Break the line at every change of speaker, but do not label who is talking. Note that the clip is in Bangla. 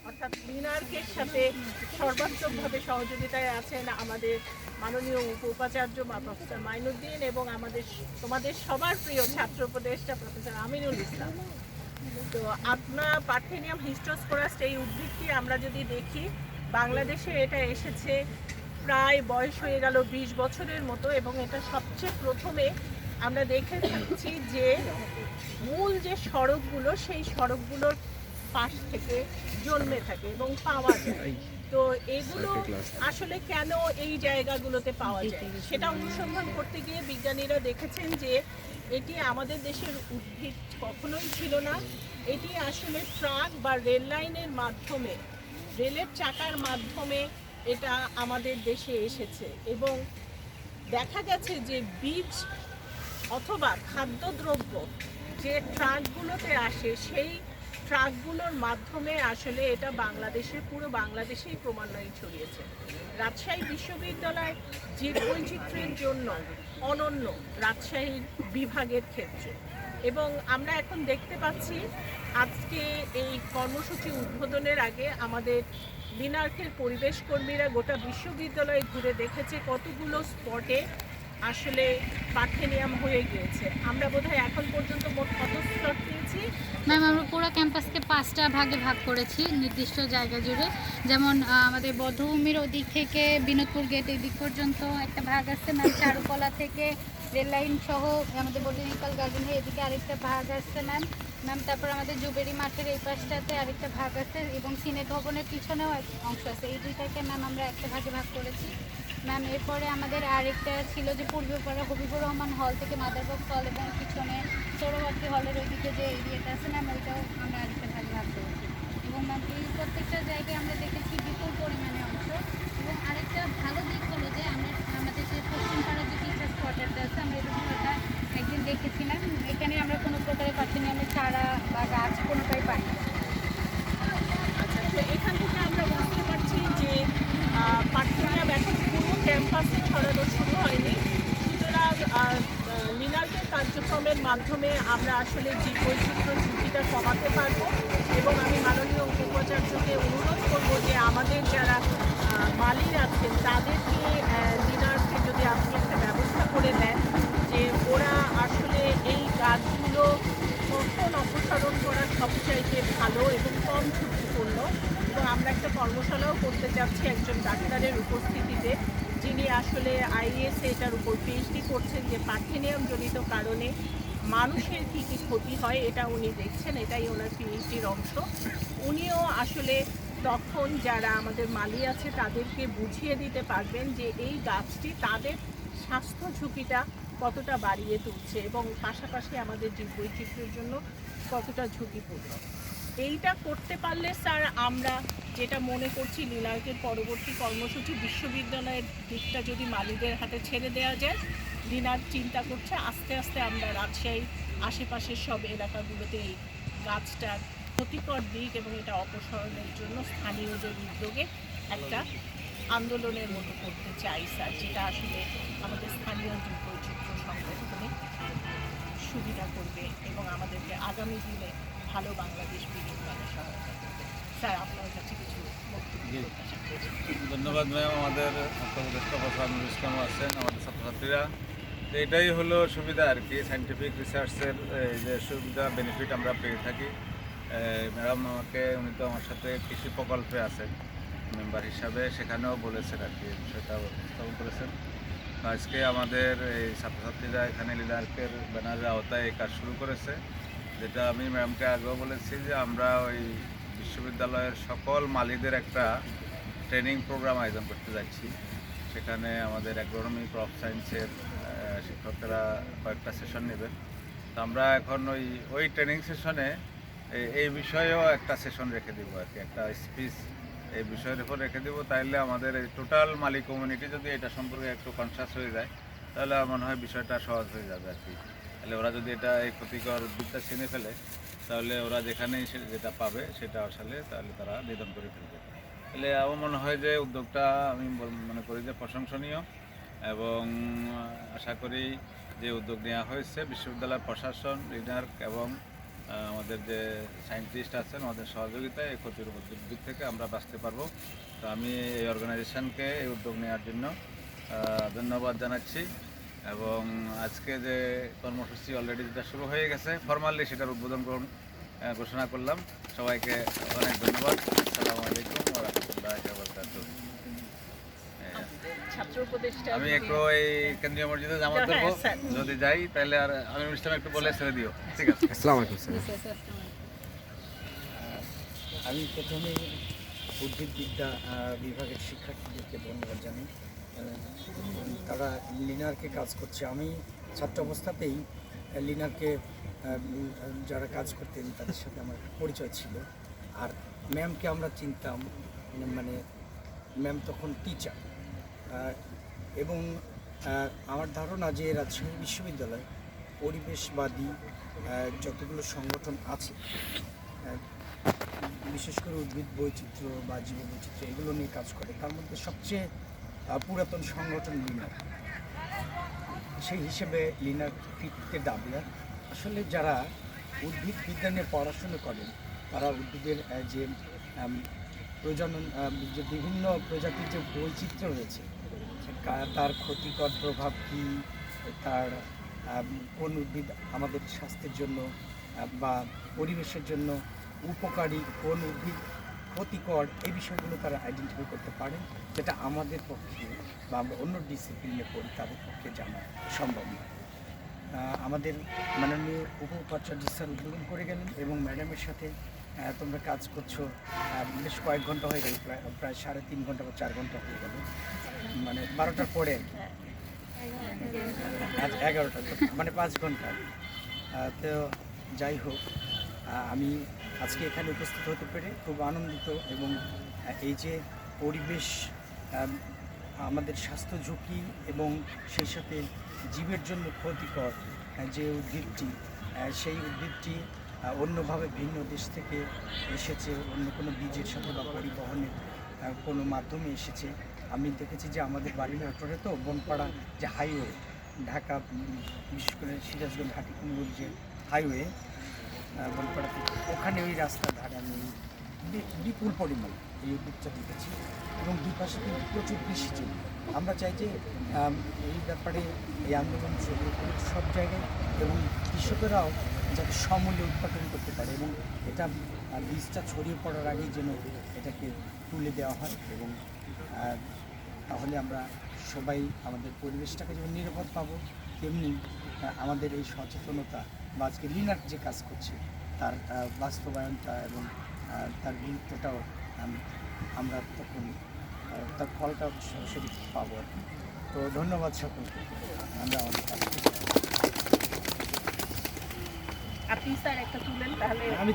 অর্থাৎ লিনার্কের সাথে সর্বাত্মকভাবে সহযোগিতায় আছেন আমাদের মাননীয় উপাচার্য প্রফেসর মাইনুদ্দিন এবং তোমাদের সবার প্রিয় ছাত্র উপদেষ্টা প্রফেসর আমিনুল ইসলাম। তো আপনার পার্থেনিয়াম হিস্টোস্পোরাস্ট এই উদ্ভিদটি আমরা যদি দেখি, বাংলাদেশে এটা এসেছে প্রায় বয়স হয়ে গেল 20 বছরের মতো, এবং এটা সবচেয়ে প্রথমে আমরা দেখেছি যে মূল যে সড়কগুলো সেই সড়কগুলোর পাশ থেকে জন্মে থাকে এবং পাওয়া যায়। তো এগুলো আসলে কেন এই জায়গাগুলোতে পাওয়া যায় সেটা অনুসন্ধান করতে গিয়ে বিজ্ঞানীরা দেখেছেন যে এটি আমাদের দেশের উদ্ভিদ কখনোই ছিল না। এটি আসলে ট্রাক বা রেল লাইনের মাধ্যমে, রেলের চাকার মাধ্যমে এটা আমাদের দেশে এসেছে, এবং দেখা গেছে যে বীজ অথবা খাদ্যদ্রব্য যে ট্রাকগুলোতে আসে সেই ট্রাকগুলোর মাধ্যমে আসলে এটা বাংলাদেশে, পুরো বাংলাদেশেই ক্রমান্বয়ে ছড়িয়েছে। রাজশাহী বিশ্ববিদ্যালয় জীববৈচিত্র্যের জন্য অনন্য রাজশাহীর বিভাগের ক্ষেত্রে, এবং আমরা এখন দেখতে পাচ্ছি আজকে এই কর্মসূচি উদ্বোধনের আগে আমাদের লিনার্কের পরিবেশ কর্মীরা গোটা বিশ্ববিদ্যালয়ে ঘুরে দেখেছে কতগুলো স্পটে আসলে পার্থেনিয়াম হয়ে গিয়েছে। আমরা বোধহয় এখন পর্যন্ত মোট কত স্পট পেয়েছি?
ম্যাম আমরা পুরো ক্যাম্পাসকে 5টা ভাগে ভাগ করেছি নির্দিষ্ট জায়গা জুড়ে। যেমন আমাদের বধ্যভূমির ওদিক থেকে বিনোদপুর গেট এই দিক পর্যন্ত একটা ভাগ আছে ম্যাম, চারুকলা থেকে রেল লাইন সহ আমাদের বোটানিক্যাল গার্ডেনের এদিকে আরেকটা ভাগ আছে ম্যাম। তারপর আমাদের জুবেরি মাঠের এই পাশটাতে আরেকটা ভাগ আছে, এবং সিনেট ভবনের পিছনেও এক অংশ আছে। এই দুইটাকে ম্যাম আমরা একটা ভাগে ভাগ করেছি ম্যাম। এরপরে আমাদের আরেকটা ছিল যে পূর্বপাড়া হবিবুর রহমান হল থেকে মাদারবক্স হল এবং পিছনে সৌরভারতী হলের ওইদিকে যে এরিয়াটা আছে ম্যাম, ওইটাও আমরা আরেকটা ভাগে ভাগ করেছি। এবং ম্যাম এই প্রত্যেকটা জায়গায় আমরা দেখেছি বিপুল পরিমাণে অংশ। এবং আরেকটা ভালো দিক হলো যে আমাদের যে পশ্চিম পাড়ার যে টিচার্স কোয়ার্টারটা আছে, আমরা এরকম ওটা একদিন দেখেছিলাম। এখানে আমরা কোনো প্রকারের পার্থেনিয়ামের চারা বা গাছ কোনোটাই পাই না।
আচ্ছা, তো এখান থেকে আমরা বুঝতে পারছি যে পার্থেনিয়াম এখন পুরো ক্যাম্পাসে ছড়ানো শুরু হয়নি। সুতরাং লিনার্কের কার্যক্রমের মাধ্যমে আমরা আসলে জীববৈচিত্র্য ঝুঁকিটা কমাতে পারবো, এবং আমি মাননীয় উপাচার্যকে অনুরোধ করবো যে আমাদের যারা মালিক আছেন তাদেরকে লিনার্কে যদি আপনি একটা ব্যবস্থা করে দেন যে ওরা আসলে এই গাছগুলো কখন অপসারণ করা সবচাইতে ভালো এবং কম ঝুঁকিপূর্ণ। এবং আমরা একটা কর্মশালাও করতে যাচ্ছি একজন ডাক্তারের উপস্থিতিতে, যিনি আসলে আইএসএ এটার উপর পিএইচডি করছেন যে পার্থেনিয়াম জনিত কারণে মানুষের কী কী ক্ষতি হয় এটা উনি দেখছেন, এটাই ওনার পিএইচডির অংশ। উনিও আসলে তখন যারা আমাদের মালি আছে তাদেরকে বুঝিয়ে দিতে পারবেন যে এই গাছটি তাদের স্বাস্থ্য ঝুঁকিটা কতটা বাড়িয়ে তুলছে এবং পাশাপাশি আমাদের জীববৈচিত্র্যের জন্য কতটা ঝুঁকিপূর্ণ। এইটা করতে পারলে স্যার আমরা যেটা মনে করছি লিনার্কের পরবর্তী কর্মসূচি বিশ্ববিদ্যালয়ের দিকটা যদি মালিদের হাতে ছেড়ে দেওয়া যায়, লিনার্ক চিন্তা করছে আস্তে আস্তে আমরা রাজশাহীর আশেপাশের সব এলাকাগুলোতে এই গাছটার ক্ষতিকর দিক এবং এটা অপসারণের জন্য স্থানীয়দের উদ্যোগে একটা আন্দোলনের মতো করতে চাই স্যার, যেটা আসলে আমাদের স্থানীয় জীববৈচিত্র্য সংরক্ষণে সুবিধা করবে এবং আমাদেরকে আগামী দিনে ভালো বাংলাদেশ বিনির্মাণে সহায়তা করবে। স্যার আপনার কাছে কিছু বক্তব্য।
ধন্যবাদ ম্যাম। আমাদের উপদেষ্টা প্রফেসর ইসলাম আছেন, আমাদের ছাত্রছাত্রীরা, তো এটাই হলো সুবিধা আর কি, সায়েন্টিফিক রিসার্চের যে সুবিধা বেনিফিট আমরা পেয়ে থাকি। ম্যাডাম উনি তো আমার সাথে কৃষি প্রকল্পে আছেন মেম্বার হিসাবে, সেখানেও বলেছেন আর কি, বিষয়টা উপস্থাপন করেছেন। আজকে আমাদের এই ছাত্রছাত্রীরা এখানে লিনার্কের ব্যানারের আওতায় এই কাজ শুরু করেছে, যেটা আমি ম্যামকে আগেও বলেছি যে আমরা ওই বিশ্ববিদ্যালয়ের সকল মালিদের একটা ট্রেনিং প্রোগ্রাম আয়োজন করতে যাচ্ছি। সেখানে আমাদের অ্যাগ্রোনমি ক্রপ সায়েন্সের শিক্ষকরা কয়েকটা সেশন নেবেন। তো আমরা এখন ওই ট্রেনিং সেশনে এই বিষয়েও একটা সেশন রেখে দেবো আর কি, একটা স্পিচ এই বিষয়ের উপর রেখে দেবো। তাইলে আমাদের এই টোটাল মালিক কমিউনিটি যদি এটা সম্পর্কে একটু কনসাস হয়ে যায়, তাহলে আমার মনে হয় বিষয়টা সহজ হয়ে যাবে আর কি। তাহলে ওরা যদি এটা এই ক্ষতিকর উদ্ভিদটা চিনে ফেলে, তাহলে ওরা যেখানেই যেটা পাবে সেটা আসলে তাহলে তারা নিধন করে ফেলবে। তাহলে আমার মনে হয় যে উদ্যোগটা আমি মনে করি যে প্রশংসনীয়, এবং আশা করি যে উদ্যোগ নেওয়া হয়েছে বিশ্ববিদ্যালয় প্রশাসন, লিনার্ক এবং আমাদের যে সায়েন্টিস্ট আছেন আমাদের সহযোগিতায় এই ক্ষতির দিক থেকে আমরা বাঁচতে পারবো। তো আমি এই অর্গানাইজেশনকে এই উদ্যোগ নেওয়ার জন্য ধন্যবাদ জানাচ্ছি এবং আজকে যে কর্মসূচি অলরেডি যেটা শুরু হয়ে গেছে ফরমালি সেটার উদ্বোধন ঘোষণা করলাম। সবাইকে অনেক ধন্যবাদ। আসসালামু আলাইকুম ওয়া রাহমাতুল্লাহি ওয়া বারাকাতুহু।
ছাত্র উপদেষ্টা
আমি একটু এই কেন্দ্রীয় মসজিদে জামাত ধরবো,
স্যার।
যদি যাই তাহলে আর আমি ইসলাম একটু বলে ছেড়ে দিও, ঠিক আছে?
আসসালামু আলাইকুম স্যার।
আমি প্রথমে উদ্ভিদবিদ্যা বিভাগের শিক্ষার্থীদেরকে ধন্যবাদ জানাই। তারা লিনারকে কাজ করছে। আমি ছাত্র অবস্থাতেই লিনারকে যারা কাজ করতেন তাদের সাথে আমার পরিচয় ছিল। আর ম্যামকে আমরা চিনতাম, মানে ম্যাম তখন টিচার। এবং আমার ধারণা যে রাজশাহী বিশ্ববিদ্যালয় পরিবেশবাদী যতগুলো সংগঠন আছে, বিশেষ করে উদ্ভিদ বৈচিত্র্য বা জীব বৈচিত্র্য এগুলো নিয়ে কাজ করে, তার মধ্যে সবচেয়ে পুরাতন সংগঠন লিনার। সেই হিসেবে লিনার কৃতিত্বের দাবিদার। আসলে যারা উদ্ভিদ বিজ্ঞান নিয়ে পড়াশুনো করেন তারা উদ্ভিদের যে প্রজনন, যে বিভিন্ন প্রজাতির যে বৈচিত্র্য রয়েছে তার ক্ষতিকর প্রভাব কী, তার কোন উদ্ভিদ আমাদের স্বাস্থ্যের জন্য বা পরিবেশের জন্য উপকারী, কোন উদ্ভিদ ক্ষতিকর, এই বিষয়গুলো তারা আইডেন্টিফাই করতে পারেন, যেটা আমাদের পক্ষে বা আমরা অন্য ডিসিপ্লিনে পড়ি তাদের পক্ষে জানা সম্ভব নয়। আমাদের মাননীয় উপাচার্য স্যার উদ্বোধন করে গেলেন এবং ম্যাডামের সাথে তোমরা কাজ করছো বেশ কয়েক ঘন্টা হয়ে গেল, প্রায় 3.5 ঘন্টা বা 4 ঘন্টা হয়ে গেল, মানে 12টার পরে আর কি, 11টা, মানে 5 ঘন্টা। তো যাই হোক, আমি আজকে এখানে উপস্থিত হতে পেরে খুব আনন্দিত এবং এই যে পরিবেশ, আমাদের স্বাস্থ্য ঝুঁকি এবং সেই সাথে জীবের জন্য ক্ষতিকর যে উদ্ভিদটি, সেই উদ্ভিদটি অন্যভাবে ভিন্ন দেশ থেকে এসেছে, অন্য কোনো বীজের সাথে বা পরিবহনের কোনো মাধ্যমে এসেছে। আমি দেখেছি যে আমাদের বাড়ির মোটরে তো বনপাড়া যে হাইওয়ে, ঢাকা বিশেষ করে সিরাজগঞ্জ হাটিকুমরুল যে হাইওয়ে বনপাড়াতে, ওখানে ওই রাস্তার ধারে আমি বিপুল পরিমাণ এই উদ্ভিদটা দেখেছি এবং দুই পাশে কিন্তু প্রচুর কৃষিজ। আমরা চাই যে এই ব্যাপারে এই আন্দোলন সব জায়গায় এবং কৃষকেরাও যাতে সমূল্যে উৎপাদন করতে পারে এবং এটা বীজটা ছড়িয়ে পড়ার আগেই যেন এটাকে তুলে দেওয়া হয় এবং তাহলে আমরা সবাই আমাদের পরিবেশটাকে যেমন নিরাপদ পাবো, তেমনি আমাদের এই সচেতনতা বা আজকে লিনার যে কাজ করছে তার বাস্তবায়নটা এবং তার গুরুত্বটাও আমরা তখন তার ফলটা সরাসরি পাবো আর কি। তো ধন্যবাদ সকলকে। আমরা আমাদের কাজ
আপনি স্যার একটা তুলেন তাহলে।
আমি